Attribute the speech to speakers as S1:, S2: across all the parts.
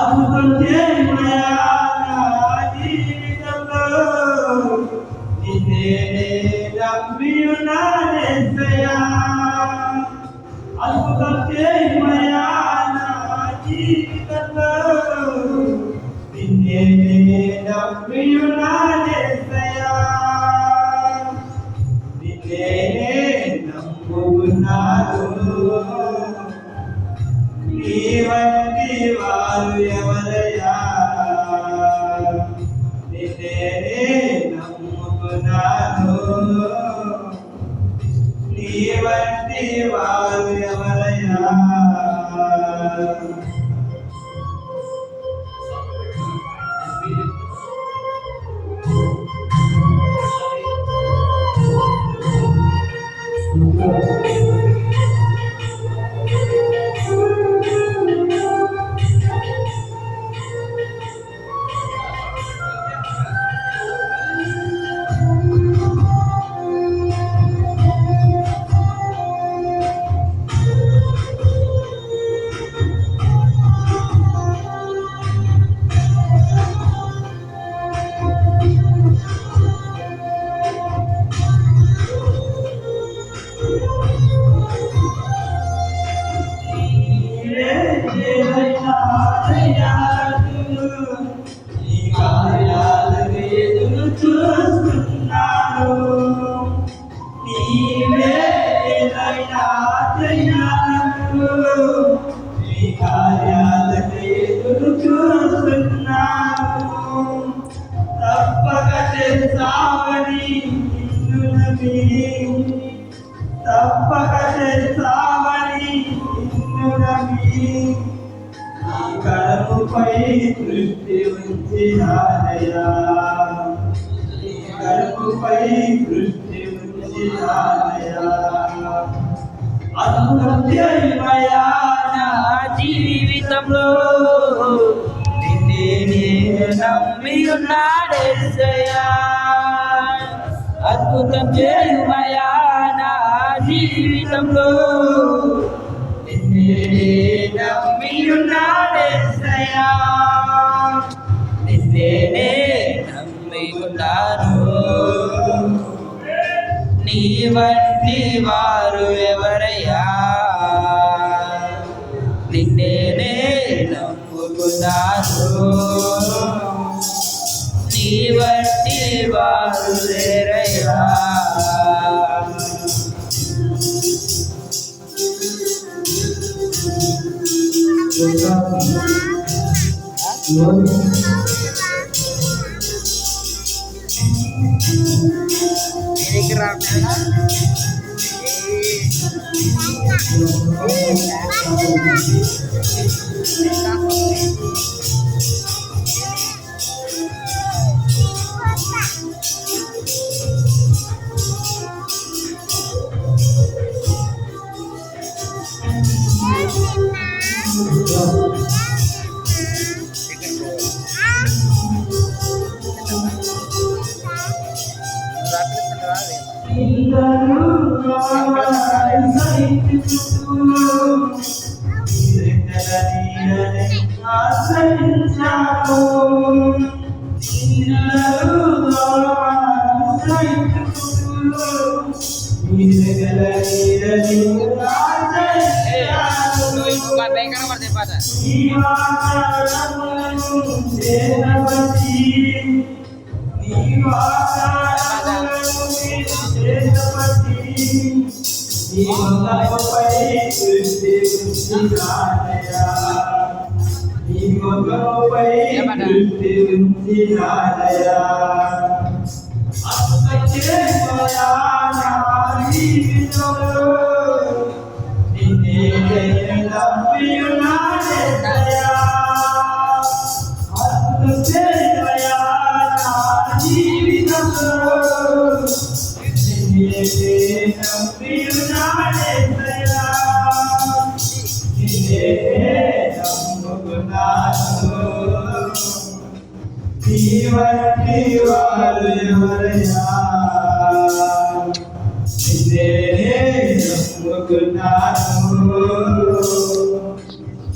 S1: అద్భుతం చేయమయా నా జీవితంలో నిన్నే నమ్మి ఉన్నానేసయ్యా అద్భుతం చేయమయా నా జీవితంలో నిన్నే నమ్మి ఉన్నానేసయ్యా నిన్నే నమ్ముకున్నాను నీ వంటి వారు ఎవరయ్యా నిన్నే నమ్ముకున్నాను నీ వంటి వారు ఎవరయ్యా తప్పక చేస్తావని నిన్ను నమ్మి తప్పక చేస్తావని నిన్ను నమ్మి నీ కడుపుపై దృష్టి ఉంచినానయ్యా నీ కడుపుపై దృష్టి ఉంచినానయ్యా అద్భుతం చేయమయా నా జీవితంలో నిన్నే నమ్మి ఉన్నానేసయ్యా అద్భుతం చేయమయా నా జీవితంలో నిన్నే నమ్మి ఉన్నానేసయ్యా నిన్నే నమ్మి ఉన్నాను నీ వంటి వారు ఎవరయ్యా నిన్నే నమ్ముకున్నాను నీ వంటి వారు లేరయ్యా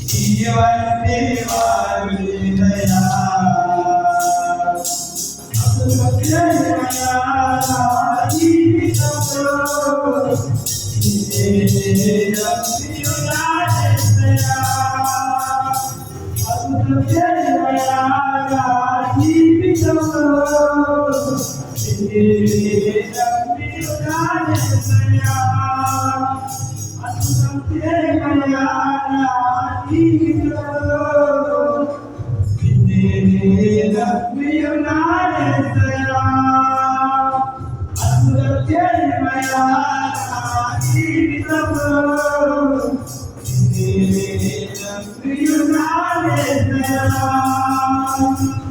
S1: జీవన్ దేవారు
S2: Thank you.